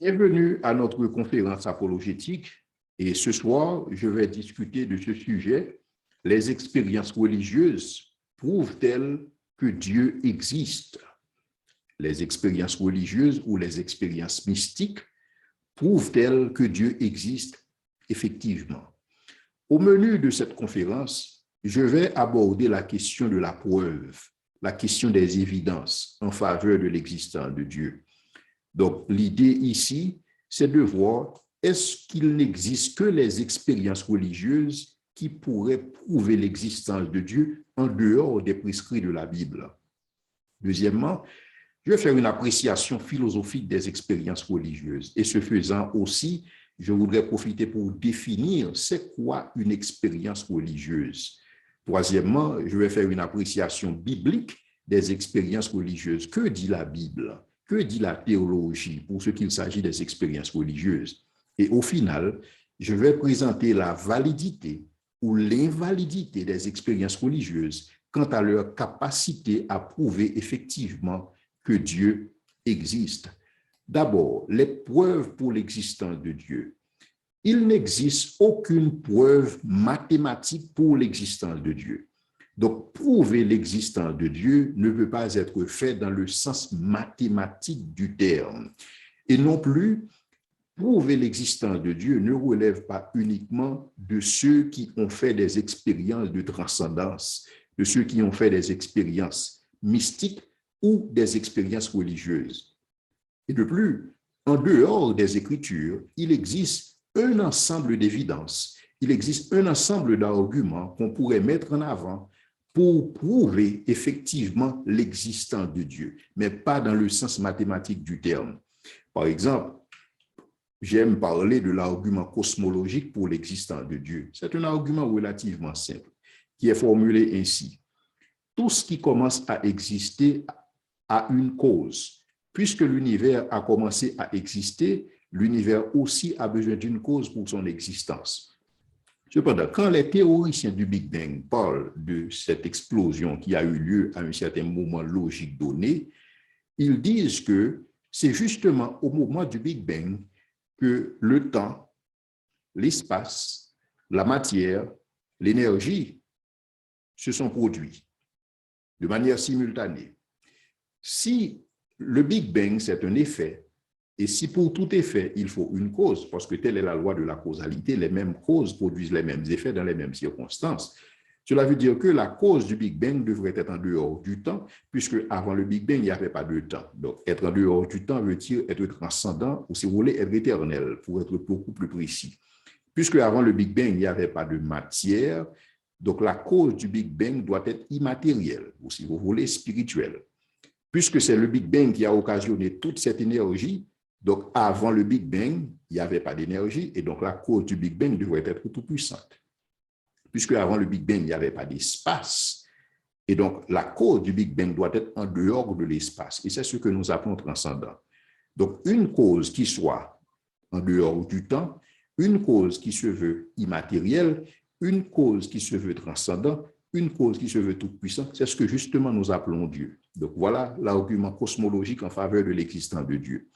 Bienvenue à notre conférence apologétique et ce soir, je vais discuter de ce sujet. Les expériences religieuses prouvent-elles que Dieu existe? Les expériences religieuses ou les expériences mystiques prouvent-elles que Dieu existe effectivement? Au menu de cette conférence, je vais aborder la question de la preuve, la question des évidences en faveur de l'existence de Dieu. Donc, l'idée ici, c'est de voir est-ce qu'il n'existe que les expériences religieuses qui pourraient prouver l'existence de Dieu en dehors des prescrits de la Bible. Deuxièmement, je vais faire une appréciation philosophique des expériences religieuses. Et ce faisant aussi, je voudrais profiter pour définir c'est quoi une expérience religieuse. Troisièmement, je vais faire une appréciation biblique des expériences religieuses. Que dit la Bible? Que dit la théologie pour ce qu'il s'agit des expériences religieuses? Et au final, je vais présenter la validité ou l'invalidité des expériences religieuses quant à leur capacité à prouver effectivement que Dieu existe. D'abord, les preuves pour l'existence de Dieu. Il n'existe aucune preuve mathématique pour l'existence de Dieu. Donc, prouver l'existence de Dieu ne peut pas être fait dans le sens mathématique du terme. Et non plus, prouver l'existence de Dieu ne relève pas uniquement de ceux qui ont fait des expériences de transcendance, de ceux qui ont fait des expériences mystiques ou des expériences religieuses. Et de plus, en dehors des Écritures, il existe un ensemble d'évidences, il existe un ensemble d'arguments qu'on pourrait mettre en avant pour prouver effectivement l'existence de Dieu, mais pas dans le sens mathématique du terme. Par exemple, j'aime parler de l'argument cosmologique pour l'existence de Dieu. C'est un argument relativement simple, qui est formulé ainsi. Tout ce qui commence à exister a une cause. Puisque l'univers a commencé à exister, l'univers aussi a besoin d'une cause pour son existence. Cependant, quand les théoriciens du Big Bang parlent de cette explosion qui a eu lieu à un certain moment logique donné, ils disent que c'est justement au moment du Big Bang que le temps, l'espace, la matière, l'énergie se sont produits de manière simultanée. Si le Big Bang, c'est un effet, et si pour tout effet, il faut une cause, parce que telle est la loi de la causalité, les mêmes causes produisent les mêmes effets dans les mêmes circonstances, cela veut dire que la cause du Big Bang devrait être en dehors du temps, puisque avant le Big Bang, il n'y avait pas de temps. Donc, être en dehors du temps veut dire être transcendant, ou si vous voulez, être éternel, pour être beaucoup plus précis. Puisque avant le Big Bang, il n'y avait pas de matière, donc la cause du Big Bang doit être immatérielle, ou si vous voulez, spirituelle. Puisque c'est le Big Bang qui a occasionné toute cette énergie, donc avant le Big Bang, il n'y avait pas d'énergie, et donc la cause du Big Bang devrait être tout puissante. Puisque avant le Big Bang, il n'y avait pas d'espace, et donc la cause du Big Bang doit être en dehors de l'espace, et c'est ce que nous appelons transcendant. Donc une cause qui soit en dehors du temps, une cause qui se veut immatérielle, une cause qui se veut transcendant, une cause qui se veut tout puissant, c'est ce que justement nous appelons Dieu. Donc voilà l'argument cosmologique en faveur de l'existence de Dieu.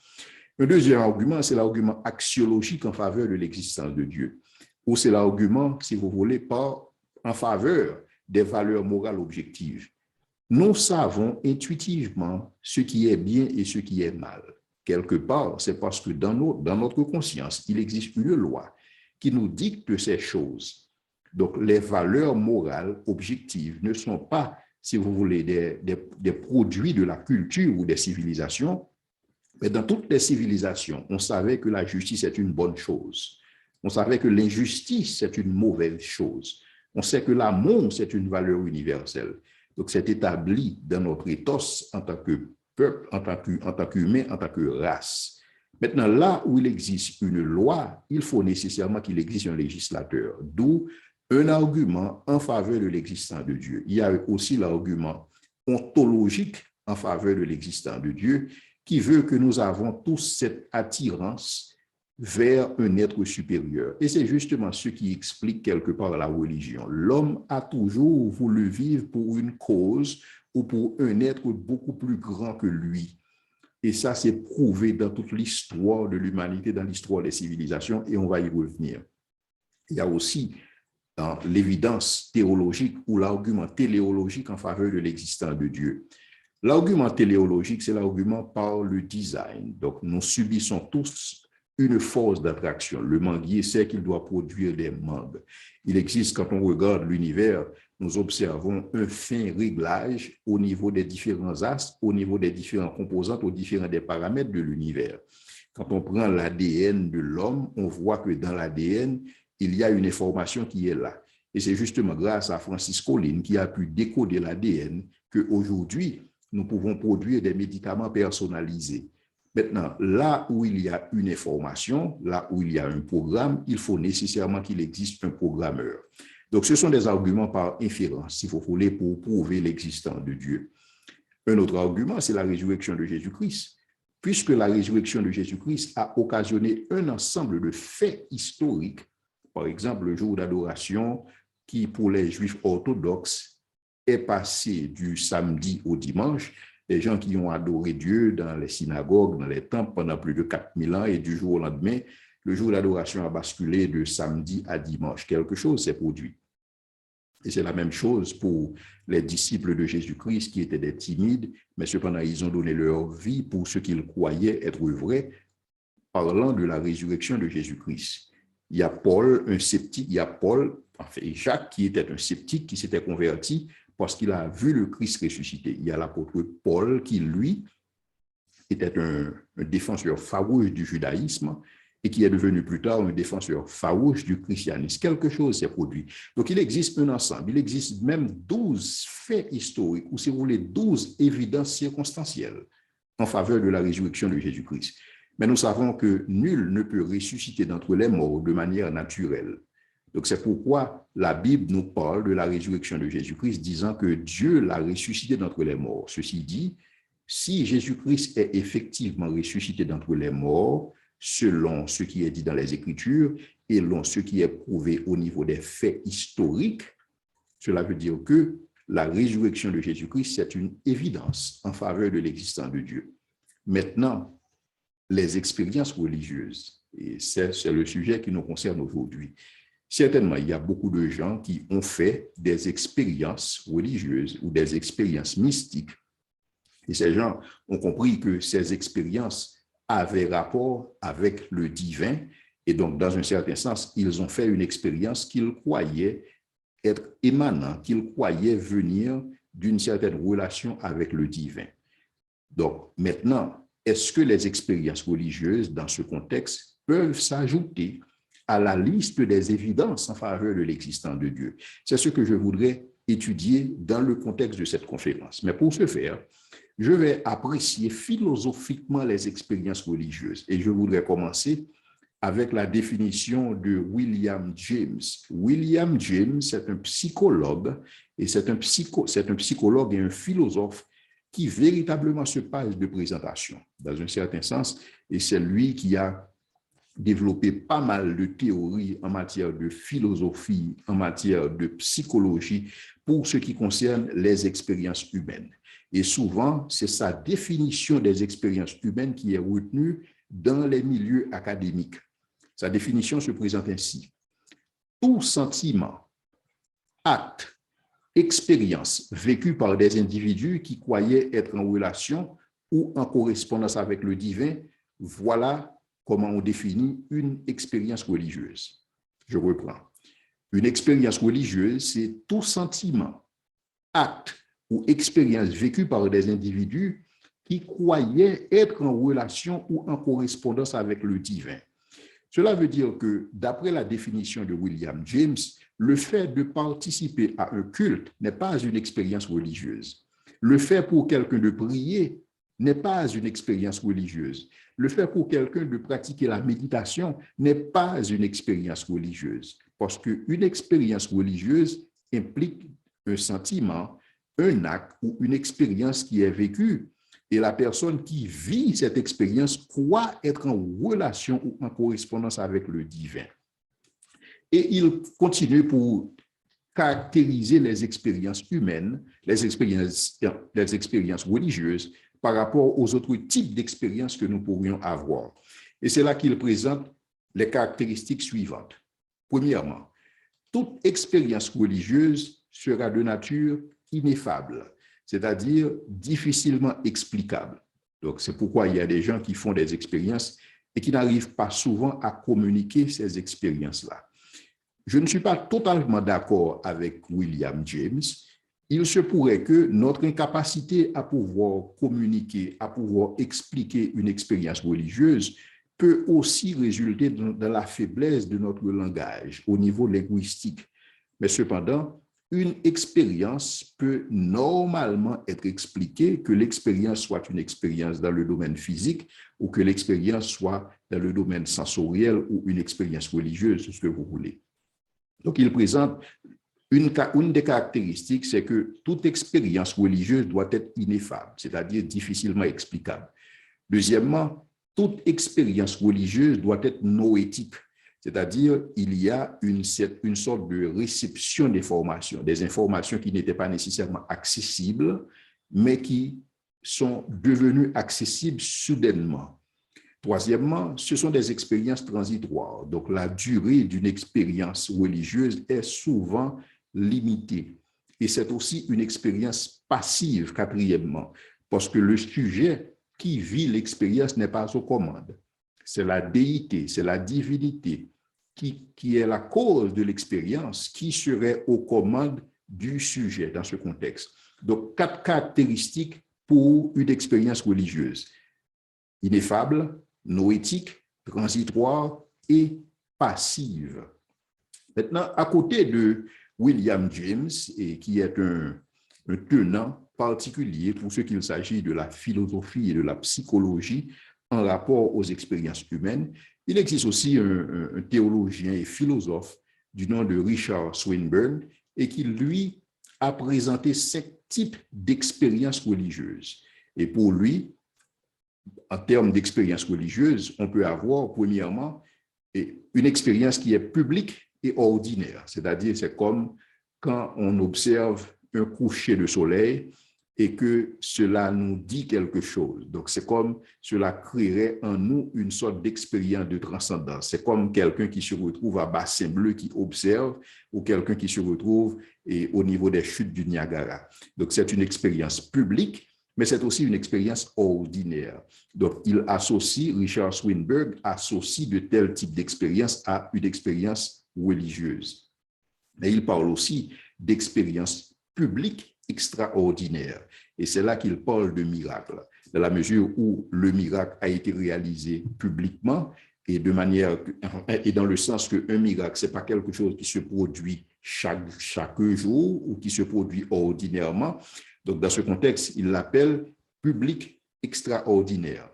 Un deuxième argument, c'est l'argument axiologique en faveur de l'existence de Dieu, ou c'est l'argument, si vous voulez, en faveur des valeurs morales objectives. Nous savons intuitivement ce qui est bien et ce qui est mal. Quelque part, c'est parce que dans notre conscience, il existe une loi qui nous dicte ces choses. Donc, les valeurs morales objectives ne sont pas, si vous voulez, des produits de la culture ou des civilisations, mais dans toutes les civilisations, on savait que la justice est une bonne chose. On savait que l'injustice, c'est une mauvaise chose. On sait que l'amour, c'est une valeur universelle. Donc, c'est établi dans notre ethos en tant que peuple, en tant qu'humain, en tant que race. Maintenant, là où il existe une loi, il faut nécessairement qu'il existe un législateur, d'où un argument en faveur de l'existence de Dieu. Il y a aussi l'argument ontologique en faveur de l'existence de Dieu, qui veut que nous avons tous cette attirance vers un être supérieur. Et c'est justement ce qui explique quelque part la religion. L'homme a toujours voulu vivre pour une cause ou pour un être beaucoup plus grand que lui. Et ça, c'est prouvé dans toute l'histoire de l'humanité, dans l'histoire des civilisations, et on va y revenir. Il y a aussi dans l'évidence théologique ou l'argument téléologique en faveur de l'existence de Dieu. L'argument téléologique, c'est l'argument par le design. Donc, nous subissons tous une force d'attraction. Le manguier sait qu'il doit produire des mangues. Il existe, quand on regarde l'univers, nous observons un fin réglage au niveau des différents astres, au niveau des différentes composantes, aux différents des paramètres de l'univers. Quand on prend l'ADN de l'homme, on voit que dans l'ADN, il y a une information qui est là. Et c'est justement grâce à Francis Collins qui a pu décoder l'ADN qu'aujourd'hui, nous pouvons produire des médicaments personnalisés. Maintenant, là où il y a une information, là où il y a un programme, il faut nécessairement qu'il existe un programmeur. Donc, ce sont des arguments par inférence, si vous voulez, pour prouver l'existence de Dieu. Un autre argument, c'est la résurrection de Jésus-Christ. Puisque la résurrection de Jésus-Christ a occasionné un ensemble de faits historiques, par exemple, le jour d'adoration qui, pour les Juifs orthodoxes, est passé du samedi au dimanche. Les gens qui ont adoré Dieu dans les synagogues, dans les temples pendant plus de 4000 ans, et du jour au lendemain, le jour d'adoration a basculé de samedi à dimanche. Quelque chose s'est produit. Et c'est la même chose pour les disciples de Jésus-Christ qui étaient des timides, mais cependant, ils ont donné leur vie pour ce qu'ils croyaient être vrai, parlant de la résurrection de Jésus-Christ. Il y a Paul, un sceptique, il y a Paul, enfin Jacques, qui était un sceptique, qui s'était converti parce qu'il a vu le Christ ressuscité. Il y a l'apôtre Paul qui, lui, était un défenseur farouche du judaïsme et qui est devenu plus tard un défenseur farouche du christianisme. Quelque chose s'est produit. Donc, il existe un ensemble, il existe même 12 faits historiques, ou si vous voulez, 12 évidences circonstancielles en faveur de la résurrection de Jésus-Christ. Mais nous savons que nul ne peut ressusciter d'entre les morts de manière naturelle. Donc, c'est pourquoi la Bible nous parle de la résurrection de Jésus-Christ, disant que Dieu l'a ressuscité d'entre les morts. Ceci dit, si Jésus-Christ est effectivement ressuscité d'entre les morts, selon ce qui est dit dans les Écritures et selon ce qui est prouvé au niveau des faits historiques, cela veut dire que la résurrection de Jésus-Christ, c'est une évidence en faveur de l'existence de Dieu. Maintenant, les expériences religieuses, et c'est le sujet qui nous concerne aujourd'hui. Certainement, il y a beaucoup de gens qui ont fait des expériences religieuses ou des expériences mystiques. Et ces gens ont compris que ces expériences avaient rapport avec le divin. Et donc, dans un certain sens, ils ont fait une expérience qu'ils croyaient être émanant, qu'ils croyaient venir d'une certaine relation avec le divin. Donc, maintenant, est-ce que les expériences religieuses, dans ce contexte, peuvent s'ajouter à la liste des évidences en faveur de l'existence de Dieu? C'est ce que je voudrais étudier dans le contexte de cette conférence. Mais pour ce faire, je vais apprécier philosophiquement les expériences religieuses et je voudrais commencer avec la définition de William James. William James, c'est un psychologue et c'est un psychologue et un philosophe qui véritablement se passe de présentation, dans un certain sens, et c'est lui qui a développé pas mal de théories en matière de philosophie, en matière de psychologie, pour ce qui concerne les expériences humaines. Et souvent, c'est sa définition des expériences humaines qui est retenue dans les milieux académiques. Sa définition se présente ainsi. Tout sentiment, acte, expérience vécue par des individus qui croyaient être en relation ou en correspondance avec le divin, voilà comment on définit une expérience religieuse. Je reprends. Une expérience religieuse, c'est tout sentiment, acte ou expérience vécue par des individus qui croyaient être en relation ou en correspondance avec le divin. Cela veut dire que, d'après la définition de William James, le fait de participer à un culte n'est pas une expérience religieuse. Le fait pour quelqu'un de prier n'est pas une expérience religieuse. Le fait pour quelqu'un de pratiquer la méditation n'est pas une expérience religieuse. Parce qu'une expérience religieuse implique un sentiment, un acte ou une expérience qui est vécue. Et la personne qui vit cette expérience croit être en relation ou en correspondance avec le divin. Et il continue pour caractériser les expériences humaines, les expériences religieuses, par rapport aux autres types d'expériences que nous pourrions avoir. Et c'est là qu'il présente les caractéristiques suivantes. Premièrement, toute expérience religieuse sera de nature ineffable, c'est-à-dire difficilement explicable. Donc, c'est pourquoi il y a des gens qui font des expériences et qui n'arrivent pas souvent à communiquer ces expériences-là. Je ne suis pas totalement d'accord avec William James. Il se pourrait que notre incapacité à pouvoir communiquer, à pouvoir expliquer une expérience religieuse peut aussi résulter de la faiblesse de notre langage au niveau linguistique. Mais cependant, une expérience peut normalement être expliquée, que l'expérience soit une expérience dans le domaine physique ou que l'expérience soit dans le domaine sensoriel ou une expérience religieuse, ce que vous voulez. Donc, il présente une des caractéristiques, c'est que toute expérience religieuse doit être ineffable, c'est-à-dire difficilement explicable. Deuxièmement, toute expérience religieuse doit être noétique, c'est-à-dire il y a une sorte de réception des informations qui n'étaient pas nécessairement accessibles, mais qui sont devenues accessibles soudainement. Troisièmement, ce sont des expériences transitoires. Donc, la durée d'une expérience religieuse est souvent limitée. Et c'est aussi une expérience passive, quatrièmement, parce que le sujet qui vit l'expérience n'est pas aux commandes. C'est la déité, c'est la divinité qui est la cause de l'expérience qui serait aux commandes du sujet dans ce contexte. Donc, 4 caractéristiques pour une expérience religieuse: ineffable, noétique, transitoire et passive. Maintenant, à côté de William James, et qui est un tenant particulier pour ce qu'il s'agit de la philosophie et de la psychologie en rapport aux expériences humaines, il existe aussi un théologien et philosophe du nom de Richard Swinburne et qui, lui, a présenté 5 types d'expériences religieuses. Et pour lui, en termes d'expérience religieuse, on peut avoir, premièrement, une expérience qui est publique et ordinaire. C'est-à-dire, c'est comme quand on observe un coucher de soleil et que cela nous dit quelque chose. Donc, c'est comme cela créerait en nous une sorte d'expérience de transcendance. C'est comme quelqu'un qui se retrouve à Bassin Bleu qui observe ou quelqu'un qui se retrouve au niveau des chutes du Niagara. Donc, c'est une expérience publique, mais c'est aussi une expérience ordinaire. Donc, Richard Swinburne associe de tels types d'expériences à une expérience religieuse. Mais il parle aussi d'expériences publiques extraordinaires. Et c'est là qu'il parle de miracle, dans la mesure où le miracle a été réalisé publiquement et dans le sens qu'un miracle, ce n'est pas quelque chose qui se produit chaque jour ou qui se produit ordinairement. Donc, dans ce contexte, il l'appelle public extraordinaire.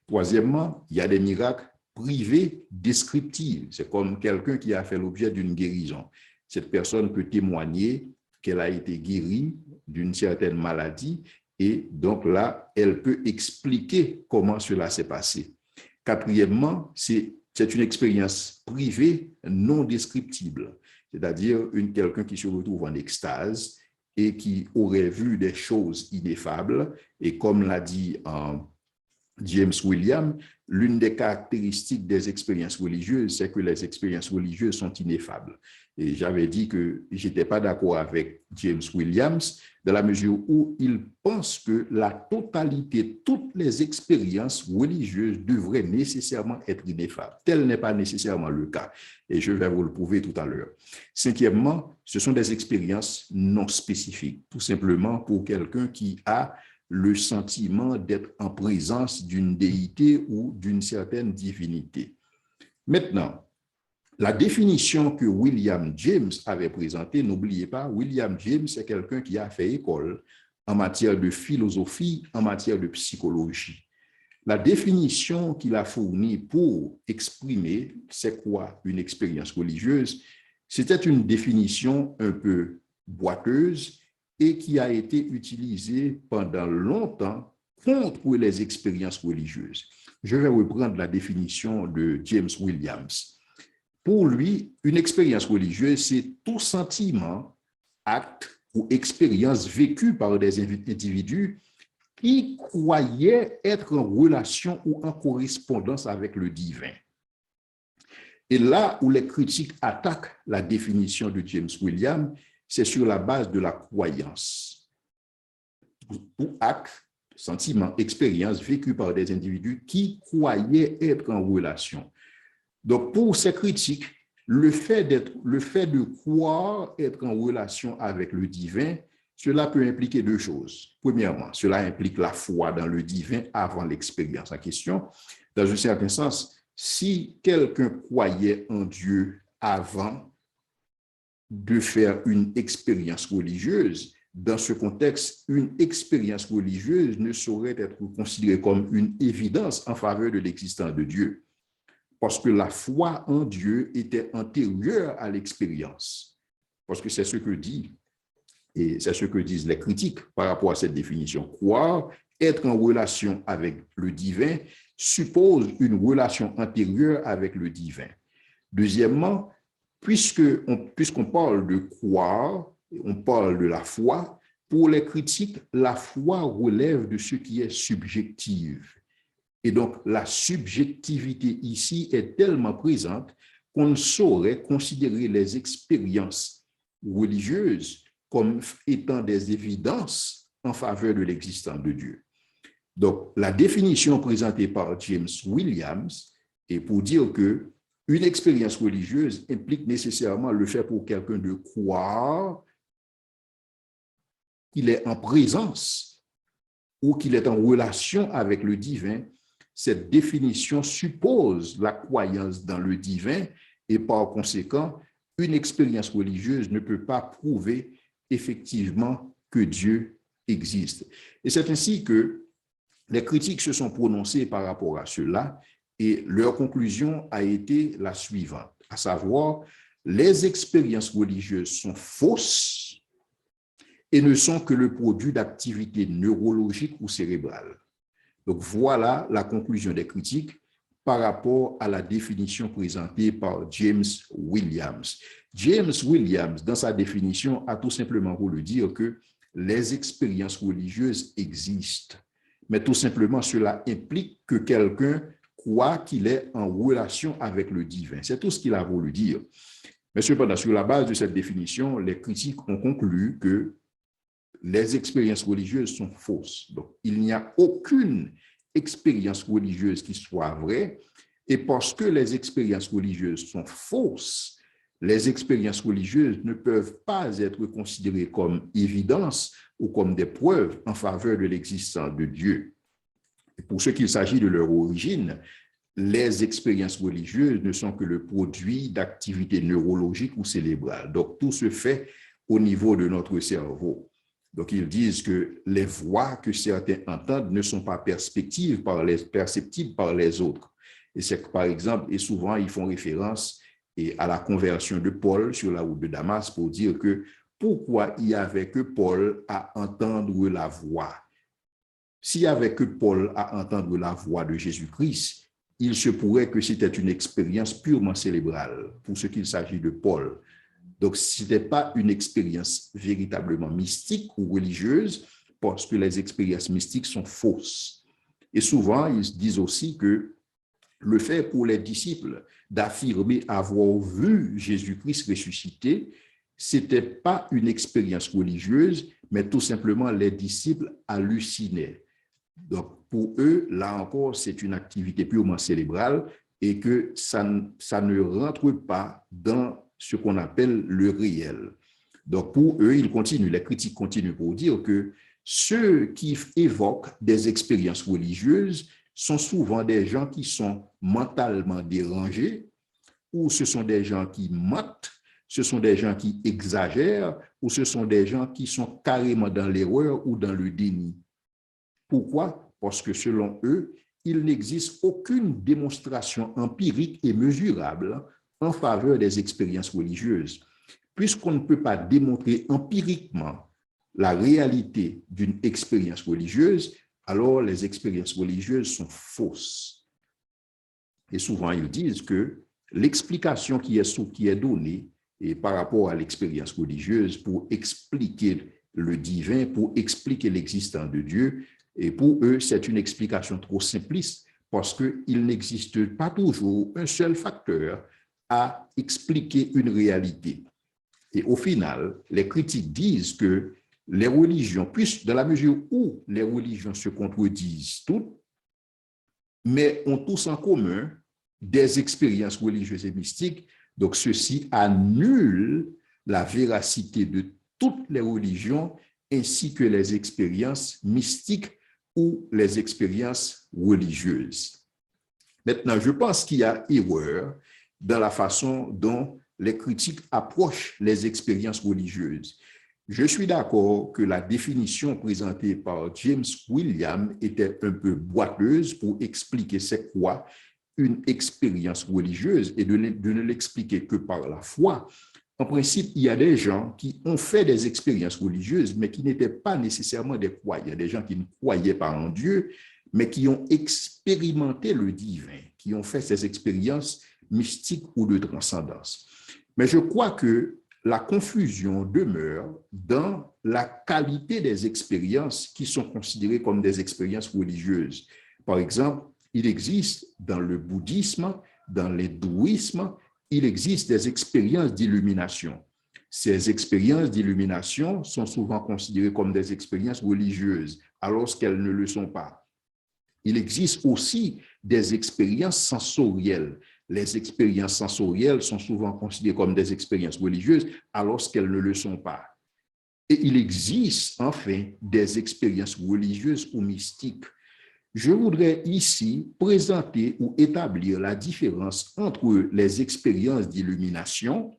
Troisièmement, il y a des miracles privés descriptifs. C'est comme quelqu'un qui a fait l'objet d'une guérison. Cette personne peut témoigner qu'elle a été guérie d'une certaine maladie et donc là, elle peut expliquer comment cela s'est passé. Quatrièmement, c'est une expérience privée non descriptible, c'est-à-dire quelqu'un qui se retrouve en extase et qui aurait vu des choses ineffables. Et comme l'a dit James William, l'une des caractéristiques des expériences religieuses, c'est que les expériences religieuses sont ineffables. Et j'avais dit que je n'étais pas d'accord avec James Williams dans la mesure où il pense que la totalité, toutes les expériences religieuses devraient nécessairement être ineffables. Tel n'est pas nécessairement le cas. Et je vais vous le prouver tout à l'heure. Cinquièmement, ce sont des expériences non spécifiques, tout simplement pour quelqu'un qui a le sentiment d'être en présence d'une déité ou d'une certaine divinité. Maintenant, la définition que William James avait présentée, n'oubliez pas, William James est quelqu'un qui a fait école en matière de philosophie, en matière de psychologie. La définition qu'il a fournie pour exprimer c'est quoi une expérience religieuse, c'était une définition un peu boiteuse et qui a été utilisée pendant longtemps contre les expériences religieuses. Je vais reprendre la définition de James Williams. Pour lui, une expérience religieuse, c'est tout sentiment, acte ou expérience vécue par des individus qui croyaient être en relation ou en correspondance avec le divin. Et là où les critiques attaquent la définition de James Williams, c'est sur la base de la croyance. Ou acte, sentiment, expérience vécue par des individus qui croyaient être en relation. Donc, pour ces critiques, le fait de croire être en relation avec le divin, cela peut impliquer deux choses. Premièrement, cela implique la foi dans le divin avant l'expérience en question. Dans un certain sens, si quelqu'un croyait en Dieu avant de faire une expérience religieuse, dans ce contexte, une expérience religieuse ne saurait être considérée comme une évidence en faveur de l'existence de Dieu, parce que la foi en Dieu était antérieure à l'expérience. Parce que c'est ce que dit, et c'est ce que disent les critiques par rapport à cette définition. Croire, être en relation avec le divin, suppose une relation antérieure avec le divin. Deuxièmement, puisqu'on parle de croire, on parle de la foi, pour les critiques, la foi relève de ce qui est subjectif. Et donc, la subjectivité ici est tellement présente qu'on ne saurait considérer les expériences religieuses comme étant des évidences en faveur de l'existence de Dieu. Donc, la définition présentée par James Williams est pour dire que une expérience religieuse implique nécessairement le fait pour quelqu'un de croire qu'il est en présence ou qu'il est en relation avec le divin. Cette définition suppose la croyance dans le divin et par conséquent, une expérience religieuse ne peut pas prouver effectivement que Dieu existe. Et c'est ainsi que les critiques se sont prononcées par rapport à cela et leur conclusion a été la suivante, à savoir, les expériences religieuses sont fausses et ne sont que le produit d'activités neurologiques ou cérébrales. Donc voilà la conclusion des critiques par rapport à la définition présentée par James Williams. James Williams, dans sa définition, a tout simplement voulu dire que les expériences religieuses existent, mais tout simplement cela implique que quelqu'un croit qu'il est en relation avec le divin. C'est tout ce qu'il a voulu dire. Mais cependant, sur la base de cette définition, les critiques ont conclu que les expériences religieuses sont fausses. Donc, il n'y a aucune expérience religieuse qui soit vraie. Et parce que les expériences religieuses sont fausses, les expériences religieuses ne peuvent pas être considérées comme évidence ou comme des preuves en faveur de l'existence de Dieu. Et pour ce qu'il s'agit de leur origine, les expériences religieuses ne sont que le produit d'activités neurologiques ou cérébrales. Donc, tout se fait au niveau de notre cerveau. Donc, ils disent que les voix que certains entendent ne sont pas perceptibles par les autres. Et c'est que, par exemple, et souvent, ils font référence à la conversion de Paul sur la route de Damas pour dire que pourquoi il n'y avait que Paul à entendre la voix. S'il n'y avait que Paul à entendre la voix de Jésus-Christ, il se pourrait que c'était une expérience purement cérébrale pour ce qu'il s'agit de Paul. Donc, ce n'était pas une expérience véritablement mystique ou religieuse, parce que les expériences mystiques sont fausses. Et souvent, ils disent aussi que le fait pour les disciples d'affirmer avoir vu Jésus-Christ ressuscité, ce n'était pas une expérience religieuse, mais tout simplement les disciples hallucinaient. Donc, pour eux, là encore, c'est une activité purement cérébrale et que ça ne rentre pas dans ce qu'on appelle le réel. Donc, pour eux, ils continuent, les critiques continuent pour dire que ceux qui évoquent des expériences religieuses sont souvent des gens qui sont mentalement dérangés, ou ce sont des gens qui mentent, ce sont des gens qui exagèrent, ou ce sont des gens qui sont carrément dans l'erreur ou dans le déni. Pourquoi? Parce que selon eux, il n'existe aucune démonstration empirique et mesurable en faveur des expériences religieuses. Puisqu'on ne peut pas démontrer empiriquement la réalité d'une expérience religieuse, alors les expériences religieuses sont fausses. Et souvent, ils disent que l'explication qui est donnée et par rapport à l'expérience religieuse pour expliquer le divin, pour expliquer l'existence de Dieu, Et pour eux, c'est une explication trop simpliste parce qu'il n'existe pas toujours un seul facteur à expliquer une réalité. Et au final, les critiques disent que les religions, puisque dans la mesure où les religions se contredisent toutes, mais ont tous en commun des expériences religieuses et mystiques, donc ceci annule la véracité de toutes les religions ainsi que les expériences mystiques ou les expériences religieuses. Maintenant, je pense qu'il y a erreur dans la façon dont les critiques approchent les expériences religieuses. Je suis d'accord que la définition présentée par James Williams était un peu boiteuse pour expliquer c'est quoi une expérience religieuse et de ne l'expliquer que par la foi. En principe, il y a des gens qui ont fait des expériences religieuses, mais qui n'étaient pas nécessairement des croyants. Des gens qui ne croyaient pas en Dieu, mais qui ont expérimenté le divin, qui ont fait ces expériences mystiques ou de transcendance. Mais je crois que la confusion demeure dans la qualité des expériences qui sont considérées comme des expériences religieuses. Par exemple, il existe dans le bouddhisme, dans l'hindouisme, il existe des expériences d'illumination. Ces expériences d'illumination sont souvent considérées comme des expériences religieuses, alors qu'elles ne le sont pas. Il existe aussi des expériences sensorielles. Les expériences sensorielles sont souvent considérées comme des expériences religieuses, alors qu'elles ne le sont pas. Et il existe enfin des expériences religieuses ou mystiques. Je voudrais ici présenter ou établir la différence entre les expériences d'illumination,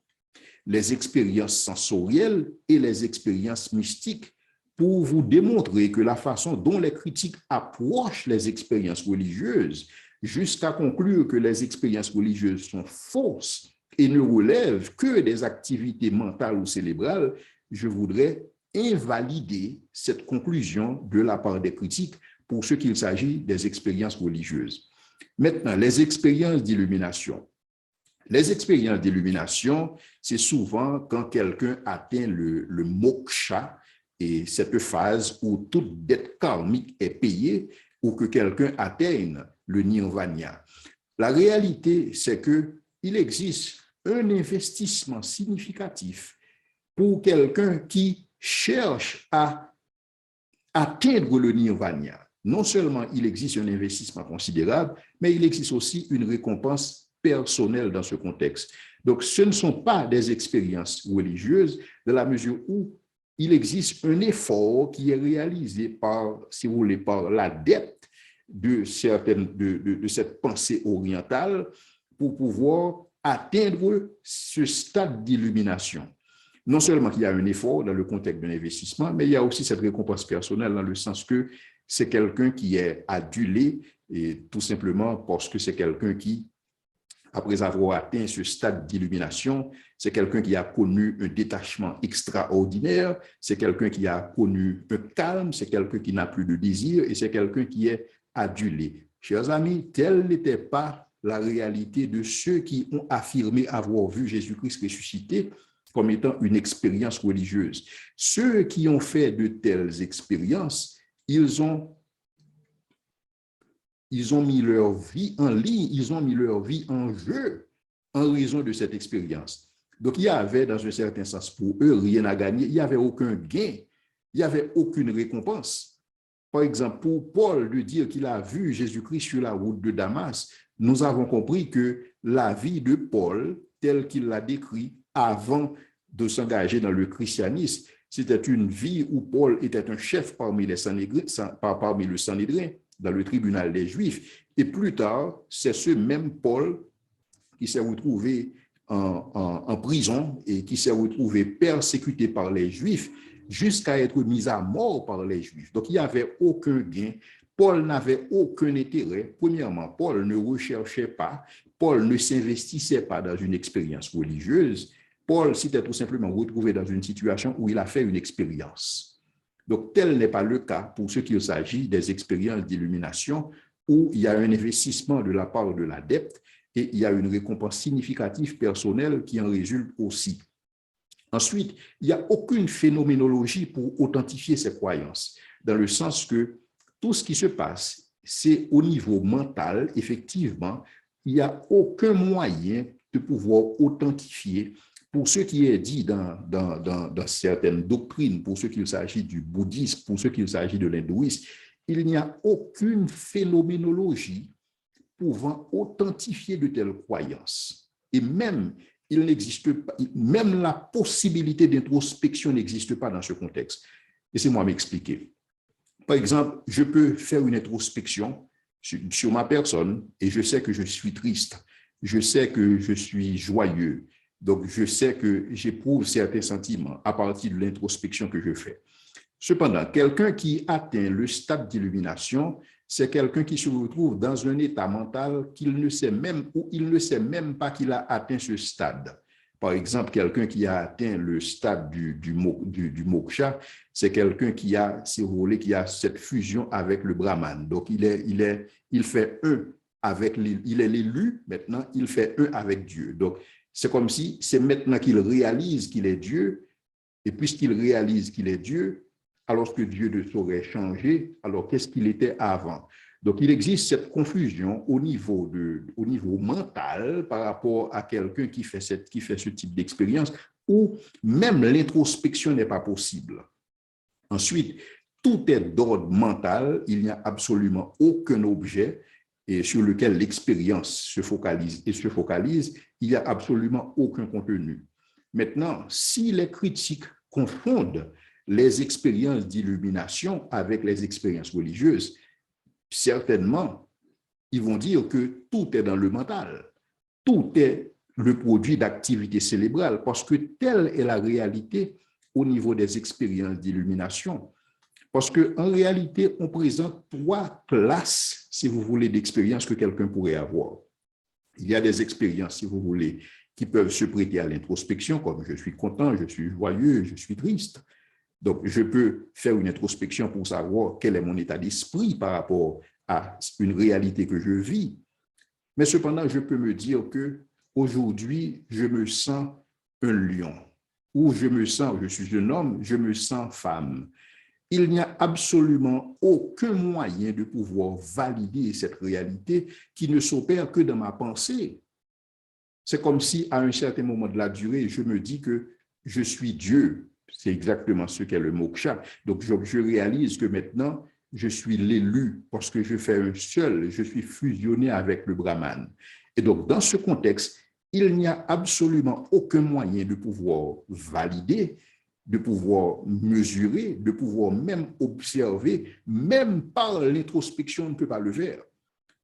les expériences sensorielles et les expériences mystiques pour vous démontrer que la façon dont les critiques approchent les expériences religieuses jusqu'à conclure que les expériences religieuses sont fausses et ne relèvent que des activités mentales ou cérébrales, je voudrais invalider cette conclusion de la part des critiques pour ce qu'il s'agit des expériences religieuses. Maintenant, les expériences d'illumination. Les expériences d'illumination, c'est souvent quand quelqu'un atteint le moksha, et cette phase où toute dette karmique est payée, ou que quelqu'un atteigne le nirvana. La réalité, c'est qu'il existe un investissement significatif pour quelqu'un qui cherche à atteindre le nirvana. Non seulement il existe un investissement considérable, mais il existe aussi une récompense personnelle dans ce contexte. Donc, ce ne sont pas des expériences religieuses dans la mesure où il existe un effort qui est réalisé par, si vous voulez, par l'adepte de cette pensée orientale pour pouvoir atteindre ce stade d'illumination. Non seulement qu'il y a un effort dans le contexte d'un investissement, mais il y a aussi cette récompense personnelle dans le sens que c'est quelqu'un qui est adulé, et tout simplement parce que c'est quelqu'un qui, après avoir atteint ce stade d'illumination, c'est quelqu'un qui a connu un détachement extraordinaire, c'est quelqu'un qui a connu un calme, c'est quelqu'un qui n'a plus de désir et c'est quelqu'un qui est adulé. Chers amis, telle n'était pas la réalité de ceux qui ont affirmé avoir vu Jésus-Christ ressuscité comme étant une expérience religieuse. Ceux qui ont fait de telles expériences, ils ont mis leur vie en ligne, ils ont mis leur vie en jeu en raison de cette expérience. Donc, il y avait, dans un certain sens, pour eux, rien à gagner. Il n'y avait aucun gain. Il n'y avait aucune récompense. Par exemple, pour Paul de dire qu'il a vu Jésus-Christ sur la route de Damas, nous avons compris que la vie de Paul, telle qu'il l'a décrit avant de s'engager dans le christianisme, c'était une vie où Paul était un chef parmi le Sanhédrin, dans le tribunal des Juifs. Et plus tard, c'est ce même Paul qui s'est retrouvé en prison et qui s'est retrouvé persécuté par les Juifs jusqu'à être mis à mort par les Juifs. Donc, il n'y avait aucun gain. Paul n'avait aucun intérêt. Premièrement, Paul ne recherchait pas, Paul ne s'investissait pas dans une expérience religieuse. Paul s'était tout simplement retrouvé dans une situation où il a fait une expérience. Donc, tel n'est pas le cas pour ce qu'il s'agit des expériences d'illumination où il y a un investissement de la part de l'adepte et il y a une récompense significative personnelle qui en résulte aussi. Ensuite, il n'y a aucune phénoménologie pour authentifier ces croyances, dans le sens que tout ce qui se passe, c'est au niveau mental, effectivement, il n'y a aucun moyen de pouvoir authentifier pour ce qui est dit dans certaines doctrines, pour ce qu'il s'agit du bouddhisme, pour ce qu'il s'agit de l'hindouisme, il n'y a aucune phénoménologie pouvant authentifier de telles croyances. Et même, il n'existe pas, même la possibilité d'introspection n'existe pas dans ce contexte. Laissez-moi m'expliquer. Par exemple, je peux faire une introspection sur ma personne et je sais que je suis triste, je sais que je suis joyeux, donc je sais que j'éprouve certains sentiments à partir de l'introspection que je fais. Cependant, quelqu'un qui atteint le stade d'illumination, c'est quelqu'un qui se retrouve dans un état mental qu'il ne sait même ou il ne sait même pas qu'il a atteint ce stade. Par exemple, quelqu'un qui a atteint le stade du moksha, c'est quelqu'un qui a, si vous voulez, qui a cette fusion avec le Brahman. Donc, il fait un avec, il est l'élu, maintenant, il fait un avec Dieu. Donc, c'est comme si c'est maintenant qu'il réalise qu'il est Dieu, et puisqu'il réalise qu'il est Dieu, alors que Dieu ne saurait changer, alors qu'est-ce qu'il était avant? Donc, il existe cette confusion au niveau mental par rapport à quelqu'un qui fait ce type d'expérience où même l'introspection n'est pas possible. Ensuite, tout est d'ordre mental, il n'y a absolument aucun objet et sur lequel l'expérience se focalise, il n'y a absolument aucun contenu. Maintenant, si les critiques confondent les expériences d'illumination avec les expériences religieuses, certainement, ils vont dire que tout est dans le mental, tout est le produit d'activité cérébrale, parce que telle est la réalité au niveau des expériences d'illumination. Parce qu'en réalité, on présente trois classes, si vous voulez, d'expériences que quelqu'un pourrait avoir. Il y a des expériences, si vous voulez, qui peuvent se prêter à l'introspection, comme je suis content, je suis joyeux, je suis triste. Donc, je peux faire une introspection pour savoir quel est mon état d'esprit par rapport à une réalité que je vis. Mais cependant, je peux me dire que aujourd'hui, je me sens un lion, ou je suis un homme, je me sens femme. Il n'y a absolument aucun moyen de pouvoir valider cette réalité qui ne s'opère que dans ma pensée. C'est comme si, à un certain moment de la durée, je me dis que je suis Dieu. C'est exactement ce qu'est le moksha. Donc, je réalise que maintenant, je suis l'élu parce que je fais un seul, je suis fusionné avec le Brahman. Et donc, dans ce contexte, il n'y a absolument aucun moyen de pouvoir valider, de pouvoir mesurer, de pouvoir même observer, même par l'introspection, on ne peut pas le faire.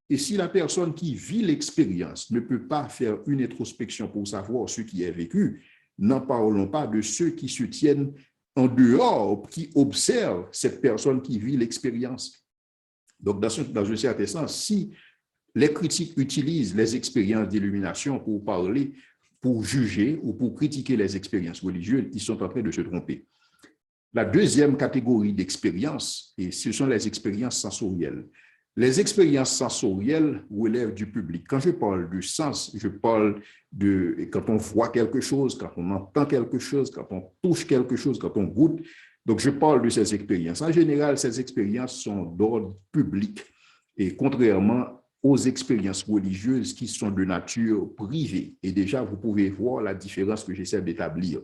Et si la personne qui vit l'expérience ne peut pas faire une introspection pour savoir ce qui est vécu, n'en parlons pas de ceux qui se tiennent en dehors, qui observent cette personne qui vit l'expérience. Donc, dans un certain sens, si les critiques utilisent les expériences d'illumination pour parler, pour juger ou pour critiquer les expériences religieuses, ils sont en train de se tromper. La deuxième catégorie d'expériences, et ce sont les expériences sensorielles. Les expériences sensorielles relèvent du public. Quand je parle du sens, je parle de quand on voit quelque chose, quand on entend quelque chose, quand on touche quelque chose, quand on goûte. Donc, je parle de ces expériences. En général, ces expériences sont d'ordre public et contrairement aux expériences religieuses qui sont de nature privée. Et déjà, vous pouvez voir la différence que j'essaie d'établir.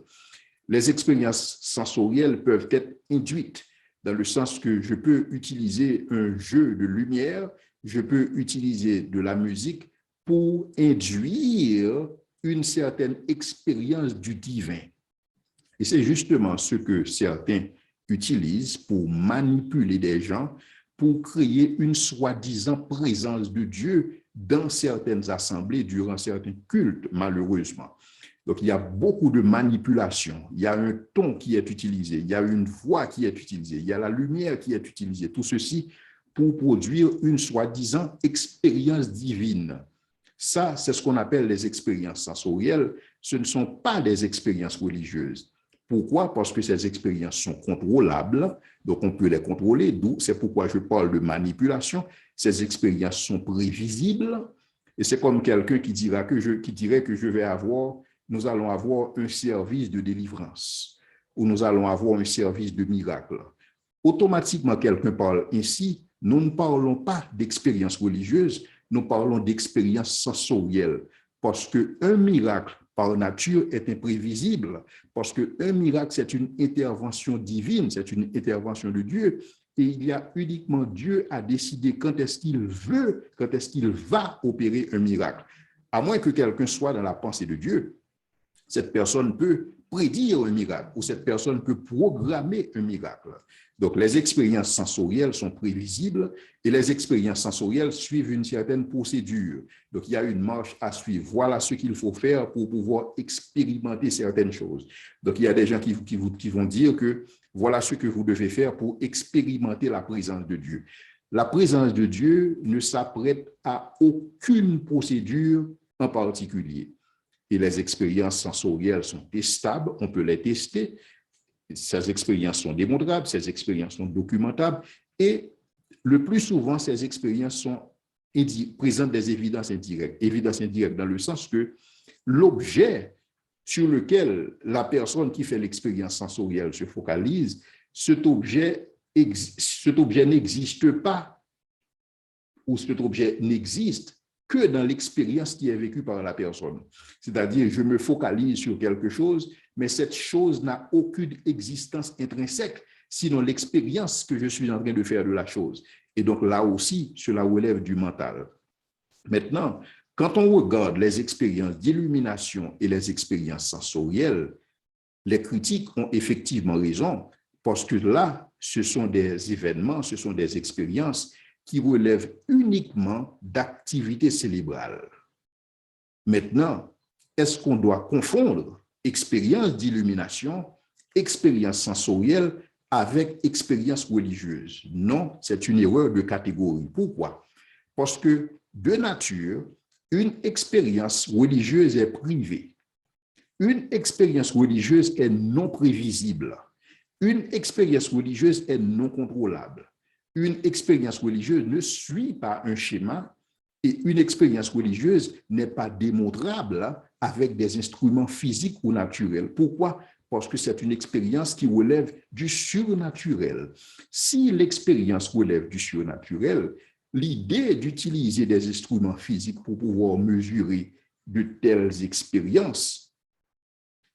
Les expériences sensorielles peuvent être induites dans le sens que je peux utiliser un jeu de lumière, je peux utiliser de la musique pour induire une certaine expérience du divin. Et c'est justement ce que certains utilisent pour manipuler des gens, pour créer une soi-disant présence de Dieu dans certaines assemblées, durant certains cultes, malheureusement. Donc, il y a beaucoup de manipulation. Il y a un ton qui est utilisé, il y a une voix qui est utilisée, il y a la lumière qui est utilisée. Tout ceci pour produire une soi-disant expérience divine. Ça, c'est ce qu'on appelle les expériences sensorielles. Ce ne sont pas des expériences religieuses. Pourquoi? Parce que ces expériences sont contrôlables, donc on peut les contrôler, d'où c'est pourquoi je parle de manipulation. Ces expériences sont prévisibles et c'est comme quelqu'un qui dirait que nous allons avoir un service de délivrance ou nous allons avoir un service de miracle. Automatiquement, quelqu'un parle ainsi, nous ne parlons pas d'expérience religieuse, nous parlons d'expérience sensorielle. Parce qu'un miracle, par nature, est imprévisible. Parce qu'un miracle, c'est une intervention divine, c'est une intervention de Dieu. Et il y a uniquement Dieu à décider quand est-ce qu'il veut, quand est-ce qu'il va opérer un miracle. À moins que quelqu'un soit dans la pensée de Dieu, cette personne peut prédire un miracle ou cette personne peut programmer un miracle. Donc, les expériences sensorielles sont prévisibles et les expériences sensorielles suivent une certaine procédure. Donc, il y a une marche à suivre. Voilà ce qu'il faut faire pour pouvoir expérimenter certaines choses. Donc, il y a des gens qui vont dire que voilà ce que vous devez faire pour expérimenter la présence de Dieu. La présence de Dieu ne s'apprête à aucune procédure en particulier. Et les expériences sensorielles sont testables, on peut les tester. Ces expériences sont démontrables, ces expériences sont documentables et le plus souvent, ces expériences présentent des évidences indirectes. Évidences indirectes dans le sens que l'objet sur lequel la personne qui fait l'expérience sensorielle se focalise, cet objet n'existe pas ou cet objet n'existe que dans l'expérience qui est vécue par la personne. C'est-à-dire, je me focalise sur quelque chose, mais cette chose n'a aucune existence intrinsèque, sinon l'expérience que je suis en train de faire de la chose. Et donc là aussi, cela relève du mental. Maintenant, quand on regarde les expériences d'illumination et les expériences sensorielles, les critiques ont effectivement raison, parce que là, ce sont des événements, ce sont des expériences qui relèvent uniquement d'activités cérébrales. Maintenant, est-ce qu'on doit confondre expérience d'illumination, expérience sensorielle avec expérience religieuse? Non, c'est une erreur de catégorie. Pourquoi? Parce que de nature, une expérience religieuse est privée. Une expérience religieuse est non prévisible. Une expérience religieuse est non contrôlable. Une expérience religieuse ne suit pas un schéma et une expérience religieuse n'est pas démontrable avec des instruments physiques ou naturels. Pourquoi? Parce que c'est une expérience qui relève du surnaturel. Si l'expérience relève du surnaturel, l'idée d'utiliser des instruments physiques pour pouvoir mesurer de telles expériences,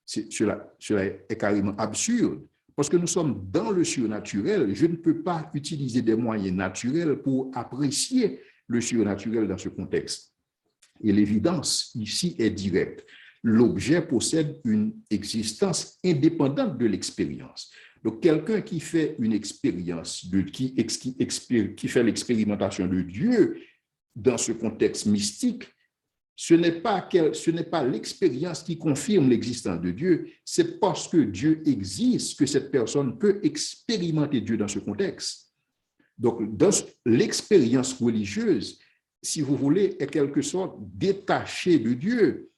cela est carrément absurde. Parce que nous sommes dans le surnaturel, je ne peux pas utiliser des moyens naturels pour apprécier le surnaturel dans ce contexte. Et l'évidence ici est directe. L'objet possède une existence indépendante de l'expérience. Donc, quelqu'un qui fait une expérience, qui fait l'expérimentation de Dieu dans ce contexte mystique, ce n'est pas l'expérience qui confirme l'existence de Dieu, c'est parce que Dieu existe que cette personne peut expérimenter Dieu dans ce contexte. Donc, dans l'expérience religieuse, si vous voulez, est quelque sorte détachée de Dieu.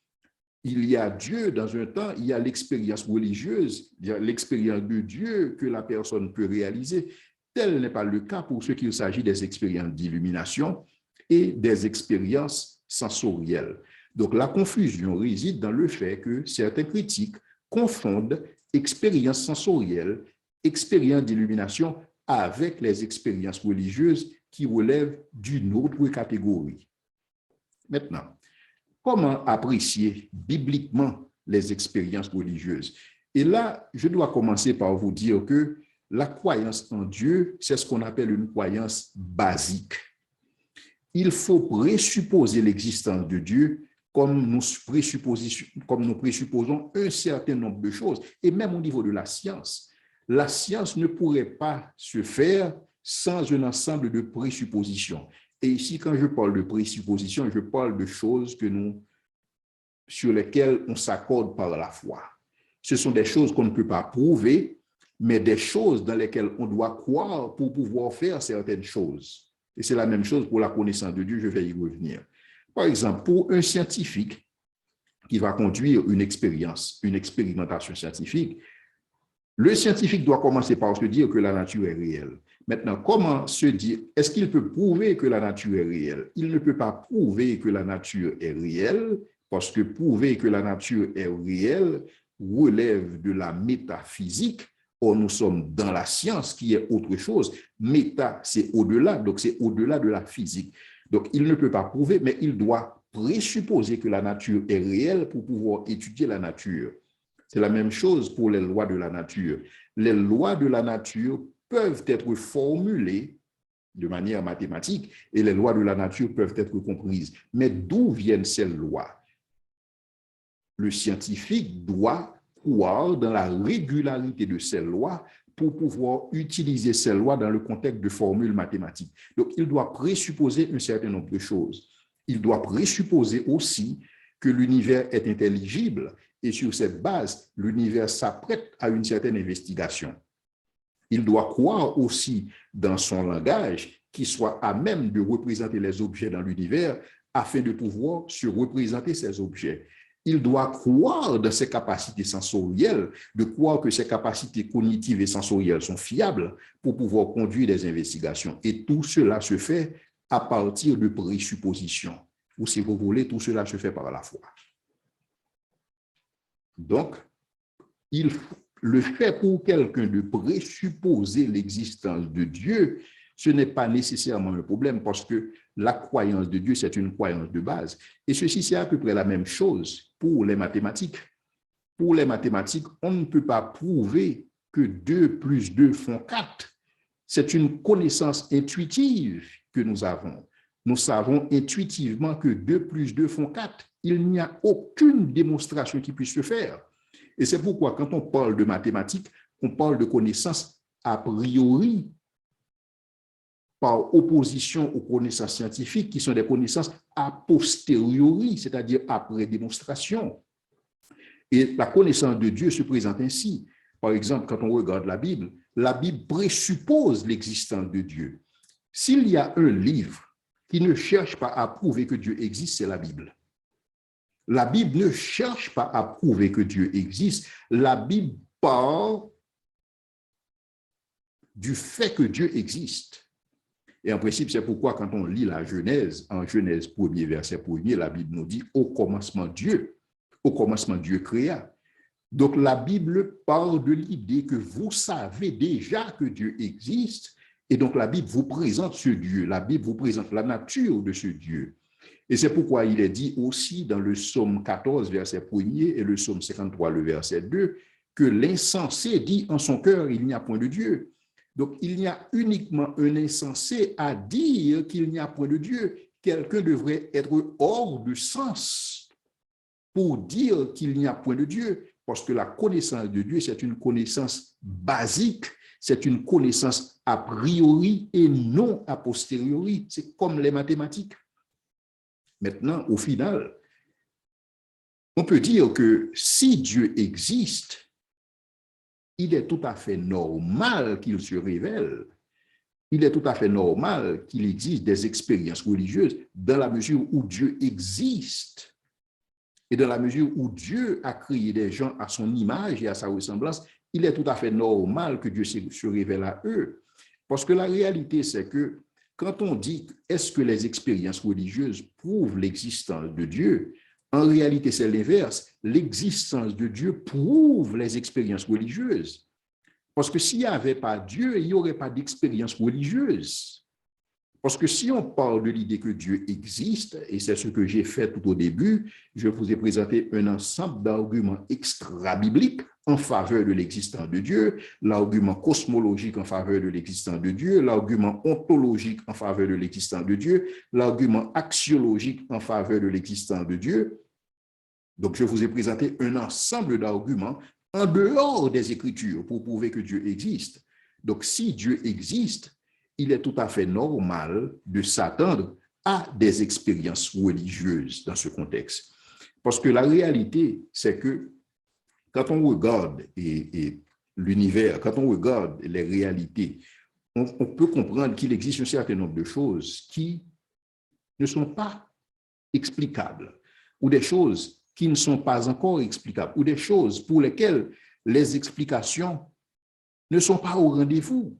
Il y a Dieu dans un temps, il y a l'expérience religieuse, il y a l'expérience de Dieu que la personne peut réaliser. Tel n'est pas le cas pour ce qu'il s'agit des expériences d'illumination et des expériences sensorielles. Donc, la confusion réside dans le fait que certains critiques confondent expérience sensorielle, expérience d'illumination avec les expériences religieuses qui relèvent d'une autre catégorie. Maintenant, comment apprécier bibliquement les expériences religieuses? Et là, je dois commencer par vous dire que la croyance en Dieu, c'est ce qu'on appelle une croyance basique. Il faut présupposer l'existence de Dieu comme nous présupposons un certain nombre de choses. Et même au niveau de la science ne pourrait pas se faire sans un ensemble de présuppositions. Et ici, quand je parle de présuppositions, je parle de choses sur lesquelles on s'accorde par la foi. Ce sont des choses qu'on ne peut pas prouver, mais des choses dans lesquelles on doit croire pour pouvoir faire certaines choses. Et c'est la même chose pour la connaissance de Dieu, je vais y revenir. Par exemple, pour un scientifique qui va conduire une expérimentation scientifique, le scientifique doit commencer par se dire que la nature est réelle. Maintenant, comment se dire, est-ce qu'il peut prouver que la nature est réelle? Il ne peut pas prouver que la nature est réelle, parce que prouver que la nature est réelle relève de la métaphysique. Or, nous sommes dans la science qui est autre chose. Méta, c'est au-delà, donc c'est au-delà de la physique. Donc, il ne peut pas prouver, mais il doit présupposer que la nature est réelle pour pouvoir étudier la nature. C'est la même chose pour les lois de la nature. Les lois de la nature peuvent être formulées de manière mathématique et les lois de la nature peuvent être comprises. Mais d'où viennent ces lois? Le scientifique doit croire dans la régularité de ces lois pour pouvoir utiliser ces lois dans le contexte de formules mathématiques. Donc, il doit présupposer un certain nombre de choses. Il doit présupposer aussi que l'univers est intelligible et sur cette base, l'univers s'apprête à une certaine investigation. Il doit croire aussi dans son langage qui soit à même de représenter les objets dans l'univers afin de pouvoir se représenter ces objets. Il doit croire dans ses capacités sensorielles, de croire que ses capacités cognitives et sensorielles sont fiables pour pouvoir conduire des investigations. Et tout cela se fait à partir de présuppositions. Ou si vous voulez, tout cela se fait par la foi. Donc, le fait pour quelqu'un de présupposer l'existence de Dieu, ce n'est pas nécessairement un problème parce que la croyance de Dieu, c'est une croyance de base. Et ceci, c'est à peu près la même chose pour les mathématiques. Pour les mathématiques, on ne peut pas prouver que 2 plus 2 font 4. C'est une connaissance intuitive que nous avons. Nous savons intuitivement que 2 plus 2 font 4. Il n'y a aucune démonstration qui puisse se faire. Et c'est pourquoi, quand on parle de mathématiques, on parle de connaissances a priori par opposition aux connaissances scientifiques qui sont des connaissances a posteriori, c'est-à-dire après démonstration. Et la connaissance de Dieu se présente ainsi. Par exemple, quand on regarde la Bible présuppose l'existence de Dieu. S'il y a un livre qui ne cherche pas à prouver que Dieu existe, c'est la Bible. La Bible ne cherche pas à prouver que Dieu existe. La Bible part du fait que Dieu existe. Et en principe, c'est pourquoi quand on lit la Genèse, en Genèse 1er, verset 1er, la Bible nous dit « Au commencement Dieu créa ». Donc la Bible parle de l'idée que vous savez déjà que Dieu existe, et donc la Bible vous présente ce Dieu, la Bible vous présente la nature de ce Dieu. Et c'est pourquoi il est dit aussi dans le psaume 14, verset 1er, et le psaume 53, le verset 2, que l'insensé dit en son cœur, il n'y a point de Dieu. Donc, il y a uniquement un insensé à dire qu'il n'y a point de Dieu. Quelqu'un devrait être hors de sens pour dire qu'il n'y a point de Dieu, parce que la connaissance de Dieu, c'est une connaissance basique, c'est une connaissance a priori et non a posteriori. C'est comme les mathématiques. Maintenant, au final, on peut dire que si Dieu existe, il est tout à fait normal qu'il se révèle. Il est tout à fait normal qu'il existe des expériences religieuses dans la mesure où Dieu existe. Et dans la mesure où Dieu a créé des gens à son image et à sa ressemblance, il est tout à fait normal que Dieu se révèle à eux. Parce que la réalité, c'est que quand on dit est-ce que les expériences religieuses prouvent l'existence de Dieu, en réalité, c'est l'inverse. L'existence de Dieu prouve les expériences religieuses. Parce que s'il n'y avait pas Dieu, il n'y aurait pas d'expérience religieuse. Parce que si on parle de l'idée que Dieu existe, et c'est ce que j'ai fait tout au début, je vous ai présenté un ensemble d'arguments extra-bibliques en faveur de l'existence de Dieu, l'argument cosmologique en faveur de l'existence de Dieu, l'argument ontologique en faveur de l'existence de Dieu, l'argument axiologique en faveur de l'existence de Dieu. Donc, je vous ai présenté un ensemble d'arguments en dehors des Écritures pour prouver que Dieu existe. Donc, si Dieu existe, il est tout à fait normal de s'attendre à des expériences religieuses dans ce contexte. Parce que la réalité, c'est que quand on regarde l'univers, quand on regarde les réalités, on peut comprendre qu'il existe un certain nombre de choses qui ne sont pas explicables, ou des choses qui ne sont pas encore explicables, ou des choses pour lesquelles les explications ne sont pas au rendez-vous.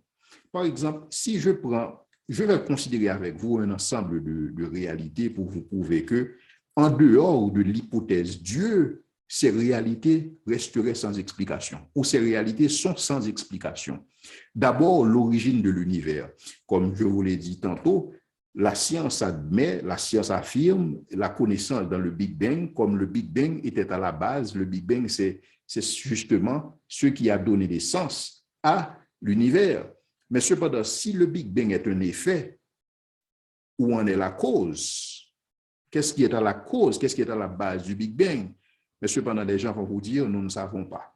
Par exemple, si je vais considérer avec vous un ensemble de réalités pour vous prouver que, en dehors de l'hypothèse Dieu, ces réalités resteraient sans explication, ou ces réalités sont sans explication. D'abord, l'origine de l'univers. Comme je vous l'ai dit tantôt, la science admet, la science affirme la connaissance dans le Big Bang, comme le Big Bang était à la base. Le Big Bang, c'est justement ce qui a donné naissance à l'univers. Mais cependant, si le Big Bang est un effet, où en est la cause? Qu'est-ce qui est à la cause? Qu'est-ce qui est à la base du Big Bang? Mais cependant, les gens vont vous dire, nous ne savons pas.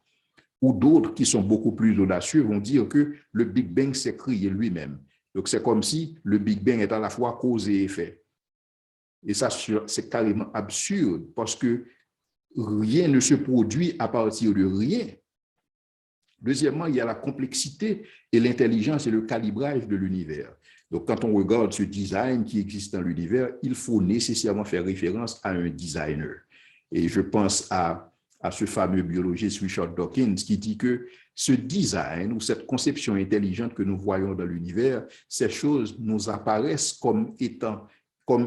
Ou d'autres qui sont beaucoup plus audacieux vont dire que le Big Bang s'est créé lui-même. Donc, c'est comme si le Big Bang est à la fois cause et effet. Et ça, c'est carrément absurde parce que rien ne se produit à partir de rien. Deuxièmement, il y a la complexité et l'intelligence et le calibrage de l'univers. Donc, quand on regarde ce design qui existe dans l'univers, il faut nécessairement faire référence à un designer. Et je pense à ce fameux biologiste Richard Dawkins qui dit que ce design ou cette conception intelligente que nous voyons dans l'univers, ces choses nous apparaissent comme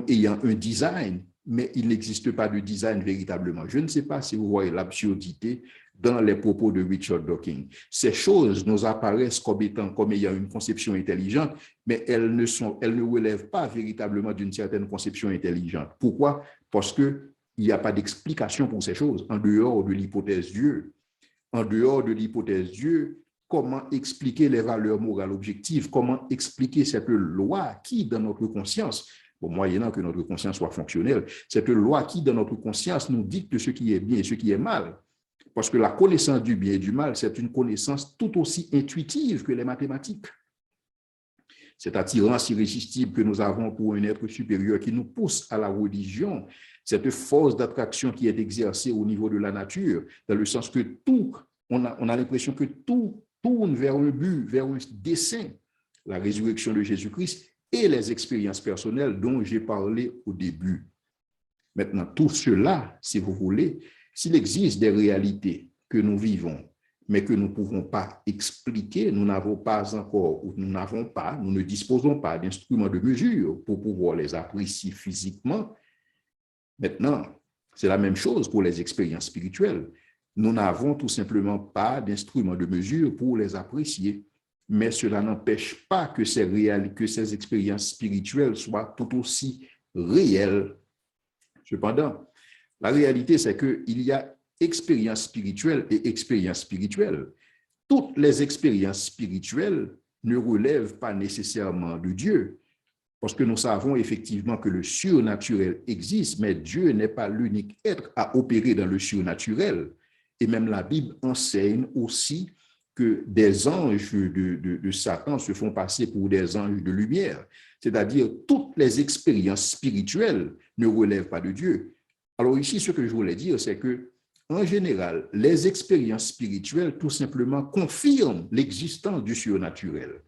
ayant un design, mais il n'existe pas de design véritablement. Je ne sais pas si vous voyez l'absurdité dans les propos de Richard Dawkins. Ces choses nous apparaissent comme ayant une conception intelligente, mais elles ne relèvent pas véritablement d'une certaine conception intelligente. Pourquoi? Parce qu'il n'y a pas d'explication pour ces choses, en dehors de l'hypothèse Dieu. En dehors de l'hypothèse Dieu, comment expliquer les valeurs morales objectives? Comment expliquer cette loi qui, dans notre conscience, moyennant que notre conscience soit fonctionnelle, cette loi qui, dans notre conscience, nous dicte ce qui est bien et ce qui est mal? Parce que la connaissance du bien et du mal, c'est une connaissance tout aussi intuitive que les mathématiques. Cette attirance irrésistible que nous avons pour un être supérieur qui nous pousse à la religion, cette force d'attraction qui est exercée au niveau de la nature, dans le sens que tout, on a l'impression que tout tourne vers un but, vers un dessein, la résurrection de Jésus-Christ et les expériences personnelles dont j'ai parlé au début. Maintenant, tout cela, si vous voulez, s'il existe des réalités que nous vivons, mais que nous ne pouvons pas expliquer, nous n'avons pas encore, ou nous ne disposons pas d'instruments de mesure pour pouvoir les apprécier physiquement. Maintenant, c'est la même chose pour les expériences spirituelles. Nous n'avons tout simplement pas d'instruments de mesure pour les apprécier, mais cela n'empêche pas que ces expériences spirituelles soient tout aussi réelles. Cependant, la réalité, c'est qu'il y a expérience spirituelle et expérience spirituelle. Toutes les expériences spirituelles ne relèvent pas nécessairement de Dieu, parce que nous savons effectivement que le surnaturel existe, mais Dieu n'est pas l'unique être à opérer dans le surnaturel. Et même la Bible enseigne aussi que des anges de Satan se font passer pour des anges de lumière. C'est-à-dire, toutes les expériences spirituelles ne relèvent pas de Dieu. Alors ici, ce que je voulais dire, c'est que, en général, les expériences spirituelles tout simplement confirment l'existence du surnaturel,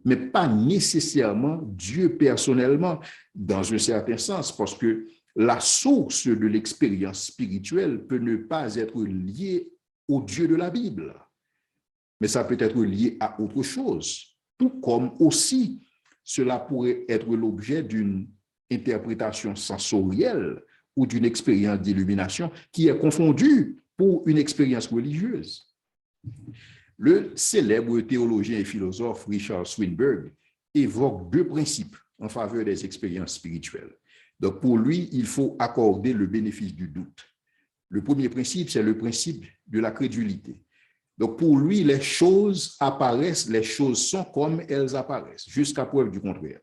mais pas nécessairement Dieu personnellement, dans un certain sens, parce que la source de l'expérience spirituelle peut ne pas être liée au Dieu de la Bible, mais ça peut être lié à autre chose, tout comme aussi cela pourrait être l'objet d'une interprétation sensorielle ou d'une expérience d'illumination qui est confondue pour une expérience religieuse. Le célèbre théologien et philosophe Richard Swinburne évoque deux principes en faveur des expériences spirituelles. Donc, pour lui, il faut accorder le bénéfice du doute. Le premier principe, c'est le principe de la crédulité. Donc, pour lui, les choses apparaissent, les choses sont comme elles apparaissent, jusqu'à preuve du contraire.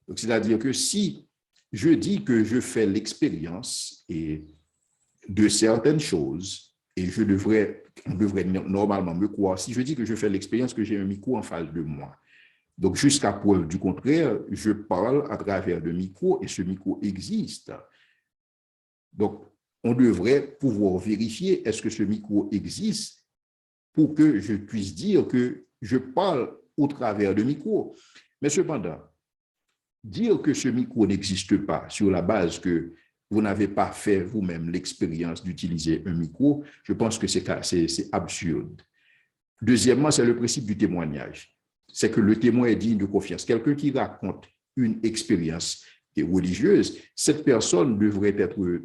Donc, c'est-à-dire que si je dis que je fais l'expérience de certaines choses, et on devrait normalement me croire, si je dis que je fais l'expérience que j'ai un micro en face de moi. Donc, jusqu'à preuve du contraire, je parle à travers le micro et ce micro existe. Donc, on devrait pouvoir vérifier est-ce que ce micro existe pour que je puisse dire que je parle au travers de micro. Mais cependant, dire que ce micro n'existe pas sur la base que vous n'avez pas fait vous-même l'expérience d'utiliser un micro, je pense que c'est absurde. Deuxièmement, c'est le principe du témoignage. C'est que le témoin est digne de confiance. Quelqu'un qui raconte une expérience religieuse, cette personne devrait être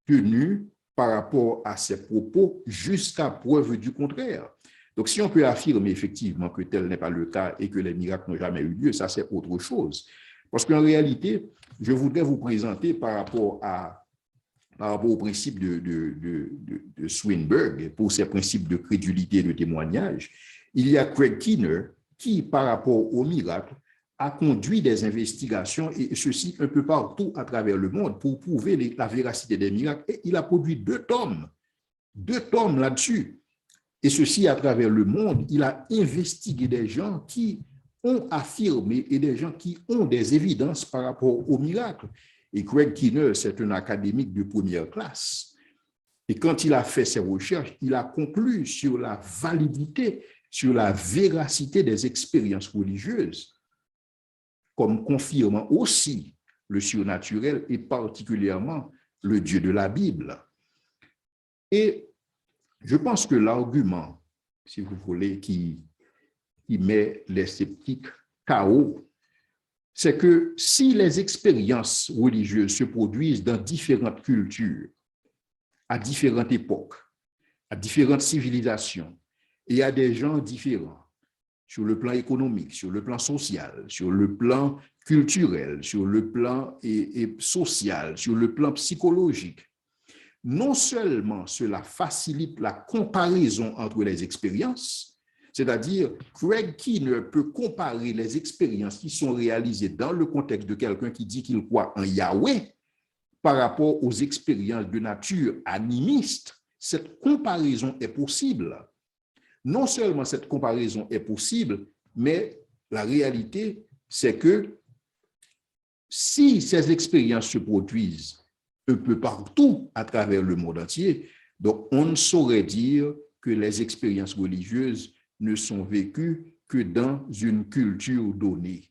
tenue par rapport à ces propos jusqu'à preuve du contraire. Donc, si on peut affirmer effectivement que tel n'est pas le cas et que les miracles n'ont jamais eu lieu, ça c'est autre chose. Parce qu'en réalité, je voudrais vous présenter par rapport au principe de Swinburne, pour ses principes de crédulité et de témoignage, il y a Craig Keener qui, par rapport aux miracles, a conduit des investigations, et ceci un peu partout à travers le monde, pour prouver la véracité des miracles. Et il a produit deux tomes là-dessus. Et ceci à travers le monde. Il a investigué des gens qui ont affirmé et des gens qui ont des évidences par rapport aux miracles. Et Craig Keener, c'est un académique de première classe. Et quand il a fait ses recherches, il a conclu sur la validité, sur la véracité des expériences religieuses, comme confirmant aussi le surnaturel et particulièrement le Dieu de la Bible. Et je pense que l'argument, si vous voulez, qui met les sceptiques KO, c'est que si les expériences religieuses se produisent dans différentes cultures, à différentes époques, à différentes civilisations, et à des gens différents, sur le plan économique, sur le plan social, sur le plan culturel, sur le plan social, sur le plan psychologique, non seulement cela facilite la comparaison entre les expériences, c'est-à-dire Craig Keener peut comparer les expériences qui sont réalisées dans le contexte de quelqu'un qui dit qu'il croit en Yahweh par rapport aux expériences de nature animiste. Cette comparaison est possible. Non seulement cette comparaison est possible, mais la réalité, c'est que si ces expériences se produisent un peu partout à travers le monde entier, donc on ne saurait dire que les expériences religieuses ne sont vécues que dans une culture donnée.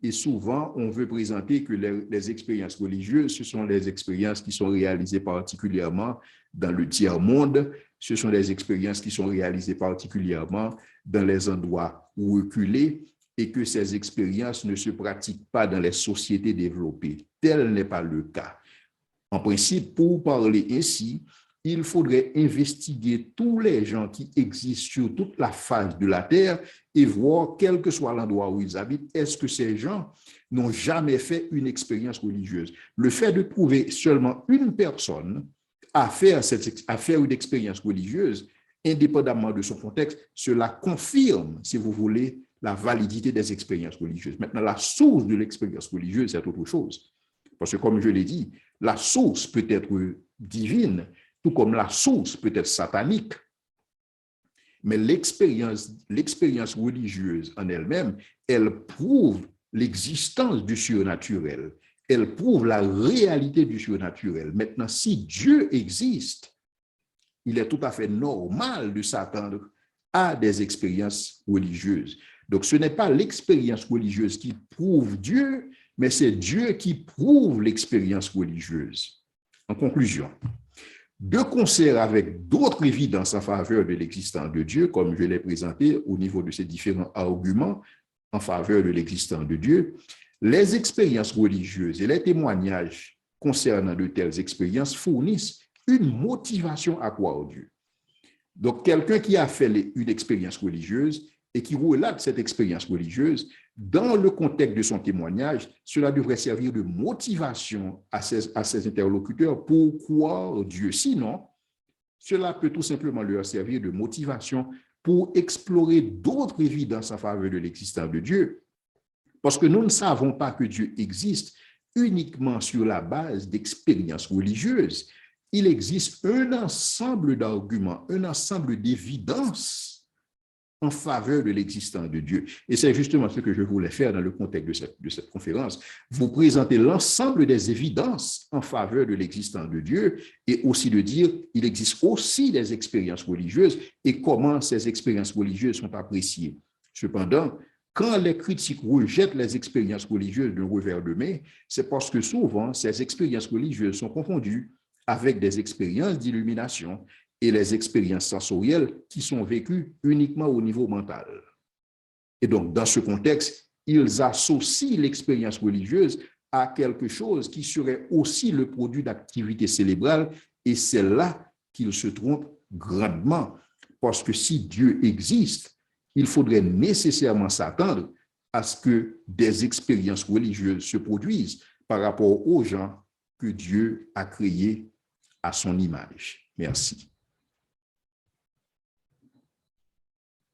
Et souvent, on veut présenter que les expériences religieuses, ce sont les expériences qui sont réalisées particulièrement dans le tiers-monde, ce sont des expériences qui sont réalisées particulièrement dans les endroits reculés et que ces expériences ne se pratiquent pas dans les sociétés développées. Tel n'est pas le cas. En principe, pour parler ainsi, il faudrait investiguer tous les gens qui existent sur toute la face de la Terre et voir, quel que soit l'endroit où ils habitent, est-ce que ces gens n'ont jamais fait une expérience religieuse. Le fait de trouver seulement une personne à faire une expérience religieuse, indépendamment de son contexte, cela confirme, si vous voulez, la validité des expériences religieuses. Maintenant, la source de l'expérience religieuse, c'est autre chose. Parce que, comme je l'ai dit, la source peut être divine, tout comme la source peut être satanique. Mais l'expérience religieuse en elle-même, elle prouve l'existence du surnaturel. Elle prouve la réalité du surnaturel. Maintenant, si Dieu existe, il est tout à fait normal de s'attendre à des expériences religieuses. Donc, ce n'est pas l'expérience religieuse qui prouve Dieu, mais c'est Dieu qui prouve l'expérience religieuse. En conclusion, de concert avec d'autres évidences en faveur de l'existence de Dieu, comme je l'ai présenté au niveau de ces différents arguments en faveur de l'existence de Dieu, les expériences religieuses et les témoignages concernant de telles expériences fournissent une motivation à croire en Dieu. Donc, quelqu'un qui a fait une expérience religieuse et qui relate cette expérience religieuse, dans le contexte de son témoignage, cela devrait servir de motivation à ses interlocuteurs pour croire en Dieu. Sinon, cela peut tout simplement leur servir de motivation pour explorer d'autres évidences en faveur de l'existence de Dieu. Parce que nous ne savons pas que Dieu existe uniquement sur la base d'expériences religieuses. Il existe un ensemble d'arguments, un ensemble d'évidences en faveur de l'existence de Dieu. Et c'est justement ce que je voulais faire dans le contexte de cette conférence, vous présenter l'ensemble des évidences en faveur de l'existence de Dieu et aussi de dire qu'il existe aussi des expériences religieuses et comment ces expériences religieuses sont appréciées. Cependant, quand les critiques rejettent les expériences religieuses d'un revers de main, c'est parce que souvent, ces expériences religieuses sont confondues avec des expériences d'illumination et les expériences sensorielles qui sont vécues uniquement au niveau mental. Et donc, dans ce contexte, ils associent l'expérience religieuse à quelque chose qui serait aussi le produit d'activités cérébrales Et c'est là qu'ils se trompent grandement. Parce que si Dieu existe, il faudrait nécessairement s'attendre à ce que des expériences religieuses se produisent par rapport aux gens que Dieu a créés à son image. Merci.